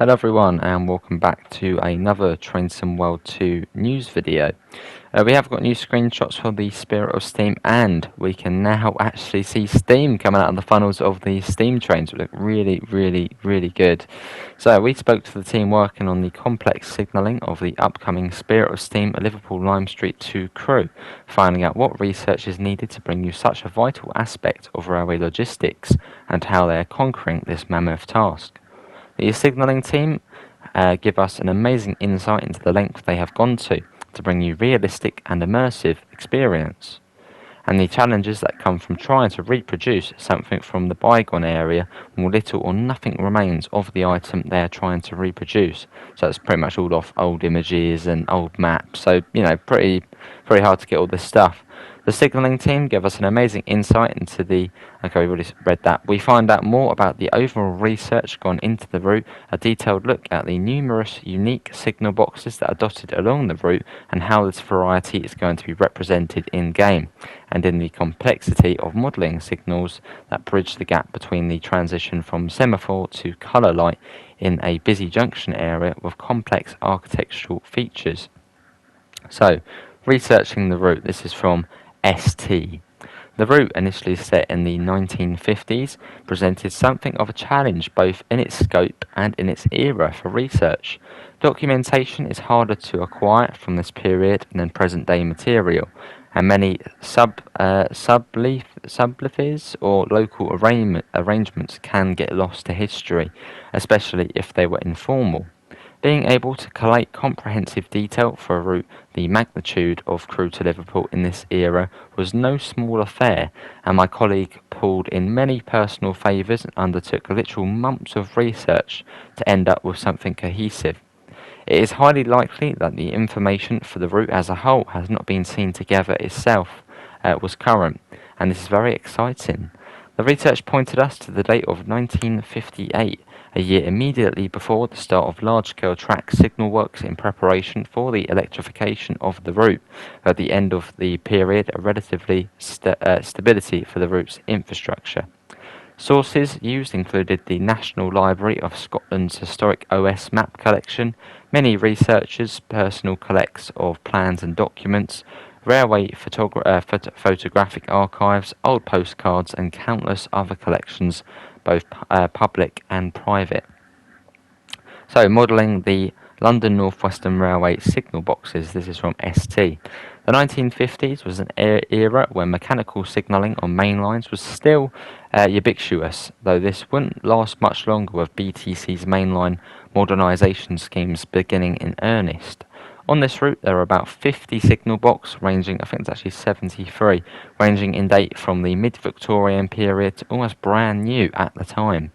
Hello everyone and welcome back to another Train Sim World 2 news video. We have got new screenshots for the Spirit of Steam, and we can now actually see steam coming out of the funnels of the steam trains, which look really good. So we spoke to the team working on the complex signalling of the upcoming Spirit of Steam Liverpool Lime Street 2 crew, finding out what research is needed to bring you such a vital aspect of railway logistics and how they are conquering this mammoth task. The signalling team give us an amazing insight into the length they have gone to bring you realistic and immersive experience, and the challenges that come from trying to reproduce something from the bygone area when little or nothing remains of the item they are trying to reproduce. So it's pretty much all off old images and old maps, so pretty hard to get all this stuff. The signalling team give us an amazing insight into the... Okay, we've already read that. We find out more about the overall research gone into the route, a detailed look at the numerous unique signal boxes that are dotted along the route, and how this variety is going to be represented in-game, and in the complexity of modelling signals that bridge the gap between the transition from semaphore to colour light in a busy junction area with complex architectural features. So, researching the route, this is from ST. The route, initially set in the 1950s, presented something of a challenge both in its scope and in its era for research. Documentation is harder to acquire from this period than present-day material, and many subliths or local arrangements can get lost to history, especially if they were informal. Being able to collate comprehensive detail for a route the magnitude of Crew to Liverpool in this era was no small affair, and my colleague pulled in many personal favours and undertook literal months of research to end up with something cohesive. It is highly likely that the information for the route as a whole has not been seen together itself was current, and this is very exciting. The research pointed us to the date of 1958, a year immediately before the start of large-scale track signal works in preparation for the electrification of the route. At the end of the period, a relatively stability for the route's infrastructure. Sources used included the National Library of Scotland's historic OS map collection, many researchers' personal collects of plans and documents, railway photographic archives, old postcards, and countless other collections, both public and private. So, modelling the London North Western Railway signal boxes, this is from ST. The 1950s was an era when mechanical signalling on main lines was still ubiquitous, though this wouldn't last much longer with BTC's mainline modernisation schemes beginning in earnest. On this route, there are about 50 signal boxes, ranging, I think it's actually 73, ranging in date from the mid-Victorian period to almost brand new at the time.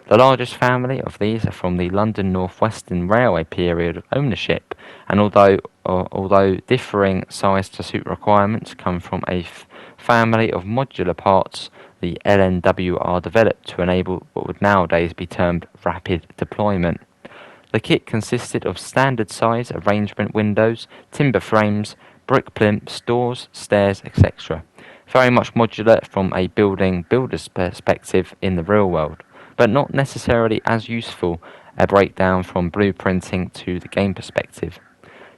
The largest family of these are from the London North Western Railway period of ownership, and although differing size to suit requirements come from a family of modular parts, the LNW are developed to enable what would nowadays be termed rapid deployment. The kit consisted of standard size arrangement windows, timber frames, brick plinths, doors, stairs, etc. Very much modular from a builder's perspective in the real world, but not necessarily as useful a breakdown from blueprinting to the game perspective.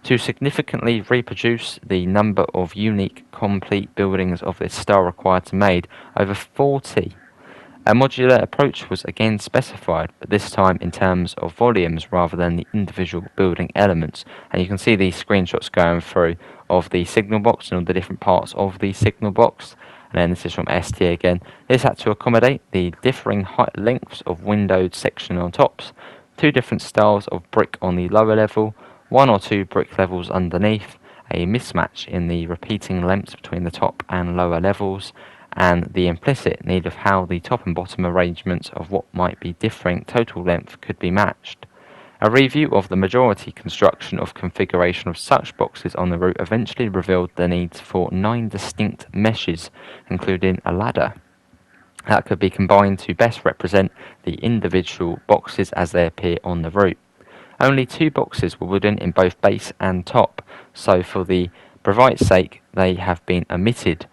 To significantly reproduce the number of unique, complete buildings of this style required to make over 40. A modular approach was again specified, but this time in terms of volumes rather than the individual building elements. And you can see these screenshots going through of the signal box and all the different parts of the signal box. And then this is from ST again. This had to accommodate the differing height lengths of windowed section on tops, two different styles of brick on the lower level, one or two brick levels underneath, a mismatch in the repeating lengths between the top and lower levels, and the implicit need of how the top and bottom arrangements of what might be differing total length could be matched. A review of the majority construction of configuration of such boxes on the route eventually revealed the need for 9 distinct meshes, including a ladder, that could be combined to best represent the individual boxes as they appear on the route. Only 2 boxes were wooden in both base and top, so for the brevite's sake they have been omitted.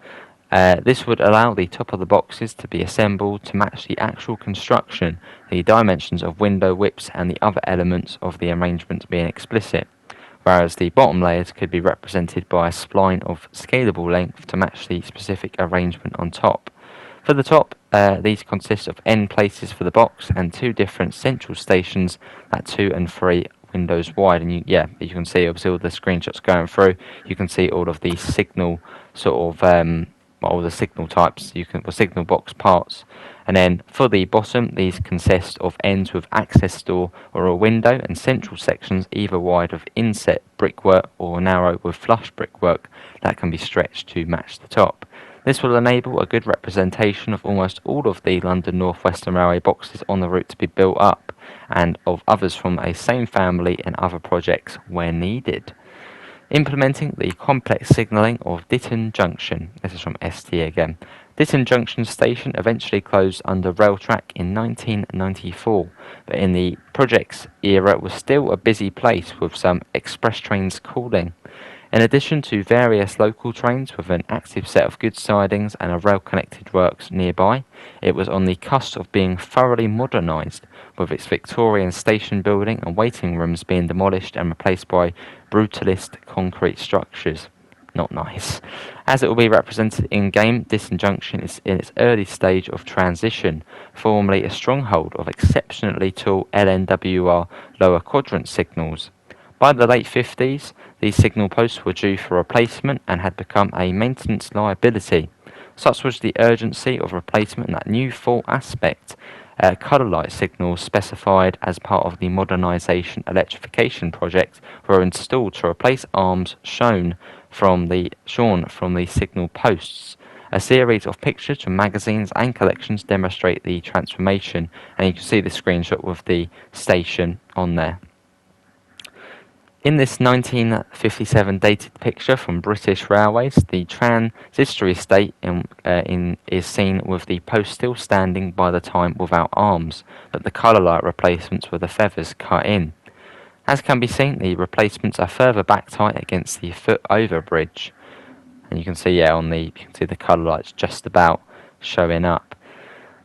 This would allow the top of the boxes to be assembled to match the actual construction, the dimensions of window whips and the other elements of the arrangement being explicit, whereas the bottom layers could be represented by a spline of scalable length to match the specific arrangement on top. For the top, these consist of end places for the box and two different central stations at 2 and 3 windows wide. And you can see obviously all the screenshots going through. You can see all of the signal sort of all the signal types. Signal box parts. And then for the bottom, these consist of ends with access door or a window and central sections either wide of inset brickwork or narrow with flush brickwork that can be stretched to match the top. This will enable a good representation of almost all of the London North Western Railway boxes on the route to be built up, and of others from a same family in other projects where needed. Implementing the complex signalling of Ditton Junction. This is from ST again. Ditton Junction station eventually closed under Railtrack in 1994, but in the project's era was still a busy place with some express trains calling. In addition to various local trains with an active set of goods sidings and a rail-connected works nearby, it was on the cusp of being thoroughly modernised, with its Victorian station building and waiting rooms being demolished and replaced by brutalist concrete structures. Not nice. As it will be represented in-game, Ditton Junction is in its early stage of transition, formerly a stronghold of exceptionally tall LNWR lower quadrant signals. By the late 50s, these signal posts were due for replacement and had become a maintenance liability. Such was the urgency of replacement that new full aspect colour light signals specified as part of the modernisation electrification project were installed to replace arms shown from the signal posts. A series of pictures from magazines and collections demonstrate the transformation, and you can see the screenshot with the station on there. In this 1957 dated picture from British Railways, the transitory state is seen with the post still standing by the time without arms, but the colour light replacements with the feathers cut in. As can be seen, the replacements are further back tight against the foot over bridge, and you can see the colour lights just about showing up.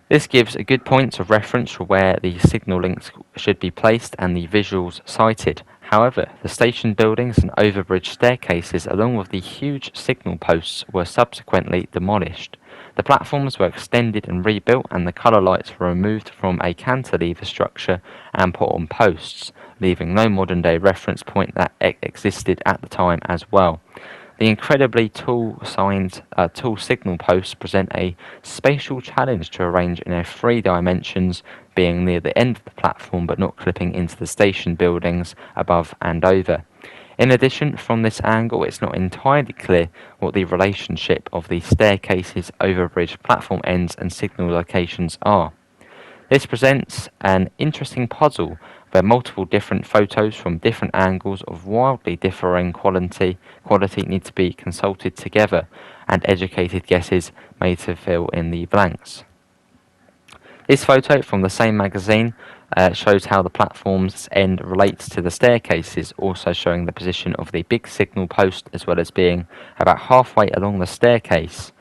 This gives a good point of reference for where the signal links should be placed and the visuals cited. However, the station buildings and overbridge staircases along with the huge signal posts were subsequently demolished. The platforms were extended and rebuilt and the colour lights were removed from a cantilever structure and put on posts, leaving no modern day reference point that existed at the time as well. The incredibly tall signal posts present a spatial challenge to arrange in 3 dimensions, being near the end of the platform but not clipping into the station buildings above and over. In addition, from this angle, it's not entirely clear what the relationship of the staircases, overbridge, platform ends and signal locations are. This presents an interesting puzzle where multiple different photos from different angles of wildly differing quality need to be consulted together and educated guesses made to fill in the blanks. This photo from the same magazine shows how the platform's end relates to the staircases, also showing the position of the big signal post as well as being about halfway along the staircase.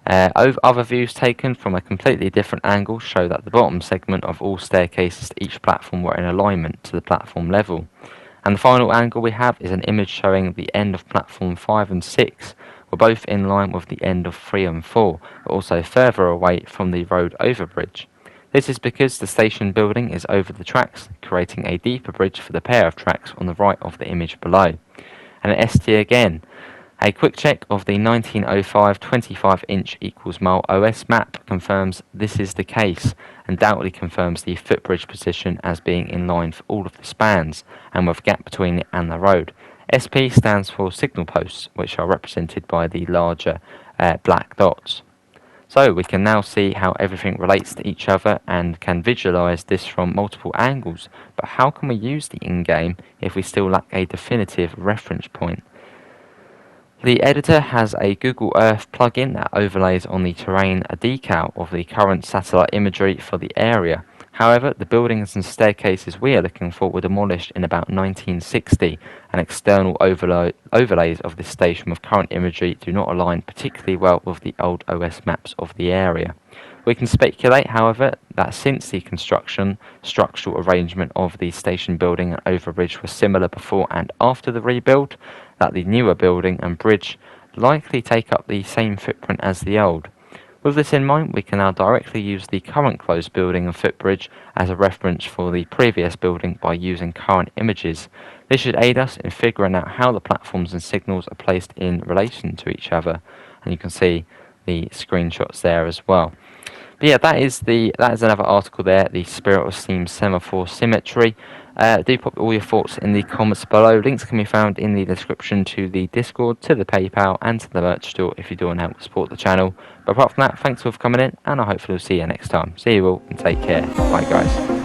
Other views taken from a completely different angle show that the bottom segment of all staircases to each platform were in alignment to the platform level. And the final angle we have is an image showing the end of platform 5 and 6 were both in line with the end of 3 and 4, but also further away from the road overbridge. This is because the station building is over the tracks, creating a deeper bridge for the pair of tracks on the right of the image below. And at ST again, a quick check of the 1905 25-inch equals mile OS map confirms this is the case, and doubtly confirms the footbridge position as being in line for all of the spans, and with gap between it and the road. SP stands for signal posts, which are represented by the larger black dots. So we can now see how everything relates to each other and can visualize this from multiple angles, but how can we use the in-game if we still lack a definitive reference point? The editor has a Google Earth plugin that overlays on the terrain a decal of the current satellite imagery for the area. However, the buildings and staircases we are looking for were demolished in about 1960, and external overlays of this station with current imagery do not align particularly well with the old OS maps of the area. We can speculate, however, that since the construction, structural arrangement of the station building and overbridge were similar before and after the rebuild, that the newer building and bridge likely take up the same footprint as the old. With this in mind, we can now directly use the current closed building and footbridge as a reference for the previous building by using current images. This should aid us in figuring out how the platforms and signals are placed in relation to each other, and you can see the screenshots there as well. But yeah, that is another article there, the Spirit of Steam Semaphore Symmetry. Do pop all your thoughts in the comments below. Links can be found in the description to the Discord, to the PayPal, and to the merch store if you do want to help support the channel. But apart from that, thanks all for coming in, and I hopefully will see you next time. See you all, and take care. Bye guys.